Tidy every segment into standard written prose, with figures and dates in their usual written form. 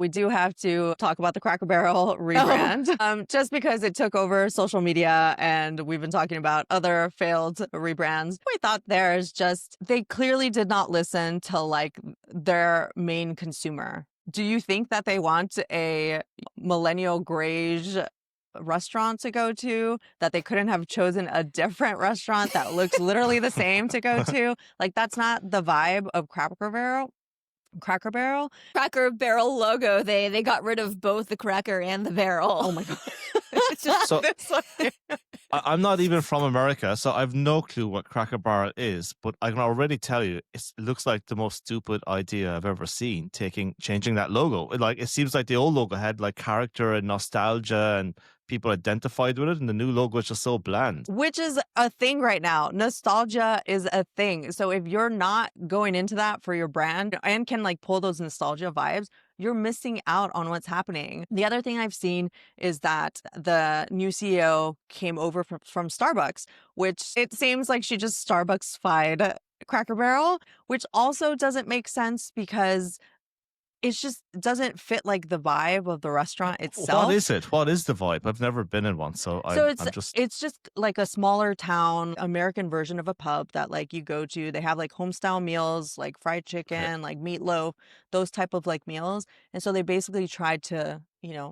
We do have to talk about the Cracker Barrel rebrand, just because it took over social media and we've been talking about other failed rebrands. We thought they clearly did not listen to like their main consumer. Do you think that they want a millennial grayish restaurant to go to, that they couldn't have chosen a different restaurant that looks literally the same to go to? Like, that's not the vibe of Cracker Barrel. Cracker Barrel. Cracker Barrel logo. They got rid of both the cracker and the barrel. Oh my God. It's just So this like, I'm not even from America, so I've no clue what Cracker Barrel is, but I can already tell you it looks like the most stupid idea I've ever seen, changing that logo. It seems like the old logo had like character and nostalgia and people identified with it, and the new logo is just so bland. Which is a thing right now. Nostalgia is a thing. So if you're not going into that for your brand and can like pull those nostalgia vibes, you're missing out on what's happening. The other thing I've seen is that the new CEO came over from Starbucks, which it seems like she just Starbucks-fied Cracker Barrel, which also doesn't make sense because it just doesn't fit like the vibe of the restaurant itself. What is it? What is the vibe? I've never been in one, so it's just like a smaller town American version of a pub that like you go to. They have like home style meals, like fried chicken, like meatloaf, those type of like meals. And so they basically tried to,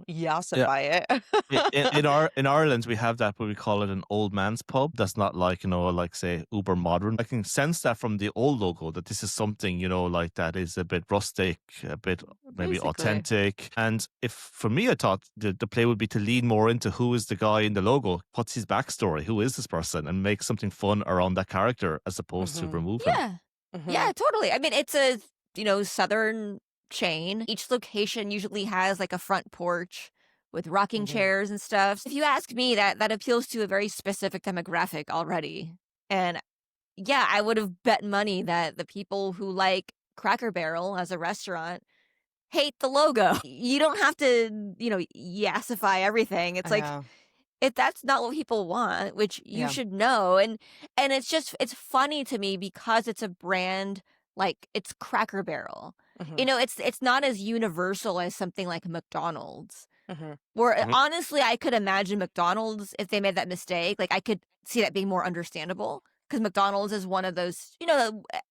yassify it. In Ireland, we have that, but we call it an old man's pub. That's not like, like say uber modern. I can sense that from the old logo that this is something, like that is a bit rustic, a bit maybe Basically. authentic. And if for me, I thought the play would be to lean more into who is the guy in the logo, what's his backstory, who is this person, and make something fun around that character as opposed to remove him. yeah. Yeah, totally. I mean, it's a, southern chain. Each location usually has like a front porch with rocking chairs and stuff. If you ask me, that appeals to a very specific demographic already. And yeah, I would have bet money that the people who like Cracker Barrel as a restaurant hate the logo. You don't have to, yassify everything. It's like, if that's not what people want, which you should know. And it's funny to me because it's a brand like it's Cracker Barrel. It's not as universal as something like McDonald's. Where honestly, I could imagine McDonald's, if they made that mistake, like I could see that being more understandable because McDonald's is one of those,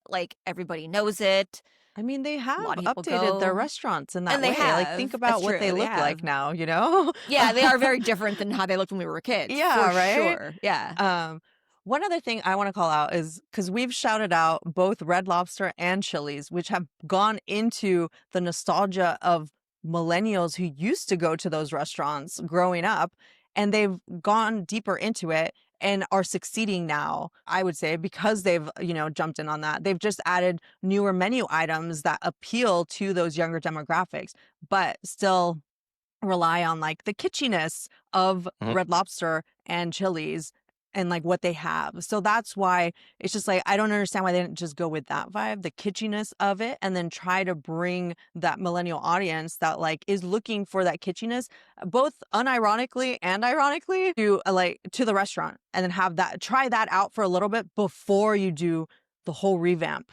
like everybody knows it. I mean, they have lot of people updated their go. restaurants in that And they way. Like, have. think about That's what true. they They look like have. now, Yeah, they are very different than how they looked when we were kids. Yeah, for right? sure. Yeah. One other thing I want to call out is because we've shouted out both Red Lobster and Chili's, which have gone into the nostalgia of millennials who used to go to those restaurants growing up, and they've gone deeper into it and are succeeding now, I would say, because they've, jumped in on that. They've just added newer menu items that appeal to those younger demographics, but still rely on like the kitschiness of Red Lobster and Chili's and like what they have. So that's why it's just like, I don't understand why they didn't just go with that vibe, the kitschiness of it, and then try to bring that millennial audience that like is looking for that kitschiness, both unironically and ironically, to the restaurant, and then try that out for a little bit before you do the whole revamp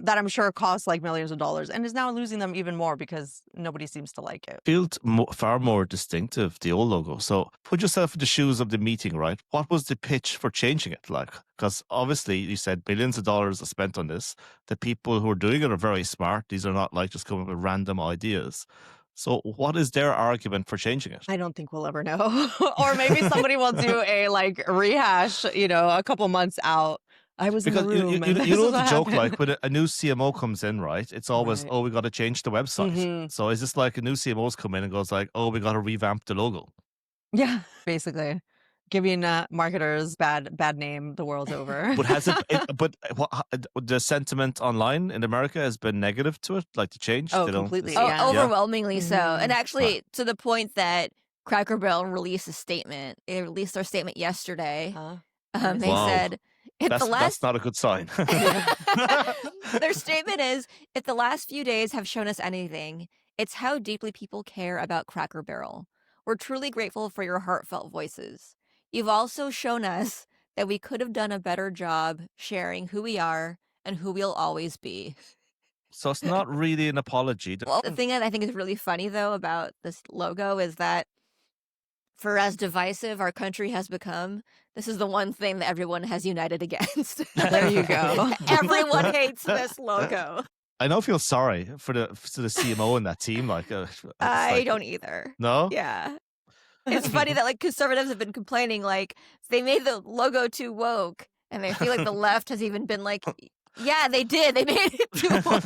that I'm sure costs like millions of dollars and is now losing them even more because nobody seems to like it. Felt far more distinctive, the old logo. So put yourself in the shoes of the meeting, right? What was the pitch for changing it like? Because obviously you said billions of dollars are spent on this. The people who are doing it are very smart. These are not like just coming up with random ideas. So what is their argument for changing it? I don't think we'll ever know. Or maybe somebody will do a like rehash, a couple months out. I was in the room. You know the joke, like when a new CMO comes in, right? It's always, Right. oh, we got to change the website. So is this like a new CMO's come in and goes like, oh, we got to revamp the logo? Yeah, basically. Giving marketers bad name the world over. But has the sentiment online in America has been negative to it, like the change? Oh, They don't- completely, it's- yeah. Overwhelmingly so. And actually, Right. to the point that Cracker Barrel released a statement. They released their statement yesterday. They Wow. said, That's not a good sign. their statement is, if the last few days have shown us anything, it's how deeply people care about Cracker Barrel. We're truly grateful for your heartfelt voices. You've also shown us that we could have done a better job sharing who we are and who we'll always be. So it's not really an apology. Well, the thing that I think is really funny, though, about this logo is that for as divisive our country has become, this is the one thing that everyone has united against. There you go. Everyone hates this logo. I now feel sorry for the CMO and that team. Like, I don't either. No? Yeah. It's funny that like conservatives have been complaining like they made the logo too woke, and I feel like the left has even been like, yeah, they did. They made it too woke.